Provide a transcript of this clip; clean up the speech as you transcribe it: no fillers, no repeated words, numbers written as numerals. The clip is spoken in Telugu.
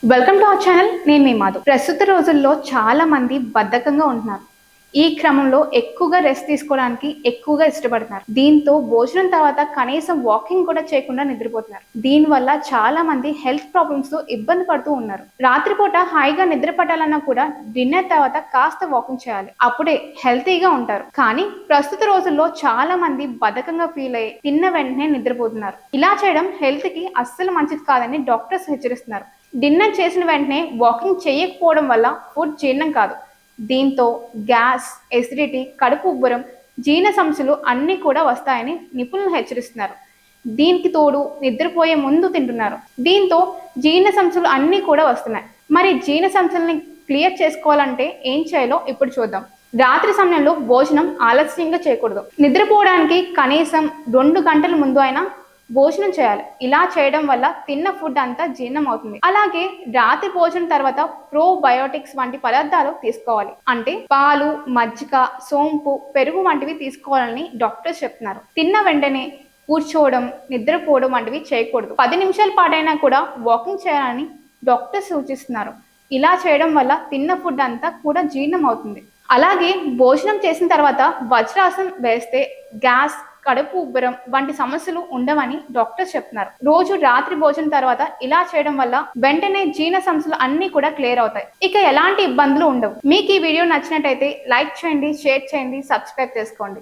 Welcome to our channel. నేను మీ మాధవ్. ప్రస్తుత రోజుల్లో చాలా మంది బద్ధకంగా ఉంటున్నారు. ఈ క్రమంలో ఎక్కువగా రెస్ట్ తీసుకోవడానికి ఎక్కువగా ఇష్టపడుతున్నారు. దీంతో భోజనం తర్వాత కనీసం వాకింగ్ కూడా చేయకుండా నిద్రపోతున్నారు. దీనివల్ల చాలా మంది హెల్త్ ప్రాబ్లమ్స్ తో ఇబ్బంది పడుతూ ఉన్నారు. రాత్రిపూట హాయిగా నిద్ర పట్టాలన్నా కూడా డిన్నర్ తర్వాత కాస్త వాకింగ్ చేయాలి. అప్పుడే హెల్తీగా ఉంటారు. కానీ ప్రస్తుత రోజుల్లో చాలా మంది బద్ధకంగా ఫీల్ అయ్యి తిన్న వెంటనే నిద్రపోతున్నారు. ఇలా చేయడం హెల్త్ కి అస్సలు మంచిది కాదని డాక్టర్స్ హెచ్చరిస్తున్నారు. డిన్నర్ చేసిన వెంటనే వాకింగ్ చేయకపోవడం వల్ల ఫుడ్ జీర్ణం కాదు. దీంతో గ్యాస్, ఎసిడిటీ, కడుపు ఉబ్బరం, జీర్ణ సమస్యలు అన్నీ కూడా వస్తాయని నిపుణులు హెచ్చరిస్తున్నారు. దీనికి తోడు నిద్రపోయే ముందు తింటున్నారు. దీంతో జీర్ణ సమస్యలు అన్నీ కూడా వస్తున్నాయి. మరి జీర్ణ సమస్యల్ని క్లియర్ చేసుకోవాలంటే ఏం చేయాలో ఇప్పుడు చూద్దాం. రాత్రి సమయంలో భోజనం ఆలస్యంగా చేయకూడదు. నిద్రపోవడానికి కనీసం 2 గంటల ముందు అయినా భోజనం చేయాలి. ఇలా చేయడం వల్ల తిన్న ఫుడ్ అంతా జీర్ణం అవుతుంది. అలాగే రాత్రి భోజనం తర్వాత ప్రోబయోటిక్స్ వంటి పదార్థాలు తీసుకోవాలి. అంటే పాలు, మజ్జిగ, సోంపు, పెరుగు వంటివి తీసుకోవాలని డాక్టర్స్ చెప్తున్నారు. తిన్న వెంటనే కూర్చోవడం, నిద్రపోవడం వంటివి చేయకూడదు. 10 నిమిషాల పాటైనా కూడా వాకింగ్ చేయాలని డాక్టర్స్ సూచిస్తున్నారు. ఇలా చేయడం వల్ల తిన్న ఫుడ్ అంతా కూడా జీర్ణం అవుతుంది. అలాగే భోజనం చేసిన తర్వాత వజ్రాసనం వేస్తే గ్యాస్, కడుపు ఉబ్బరం వంటి సమస్యలు ఉండవని డాక్టర్స్ చెప్తున్నారు. రోజు రాత్రి భోజనం తర్వాత ఇలా చేయడం వల్ల వెంటనే జీర్ణ సమస్యలు అన్ని కూడా క్లియర్ అవుతాయి. ఇక ఎలాంటి ఇబ్బందులు ఉండవు. మీకు ఈ వీడియో నచ్చినట్టయితే లైక్ చేయండి, షేర్ చేయండి, సబ్స్క్రైబ్ చేసుకోండి.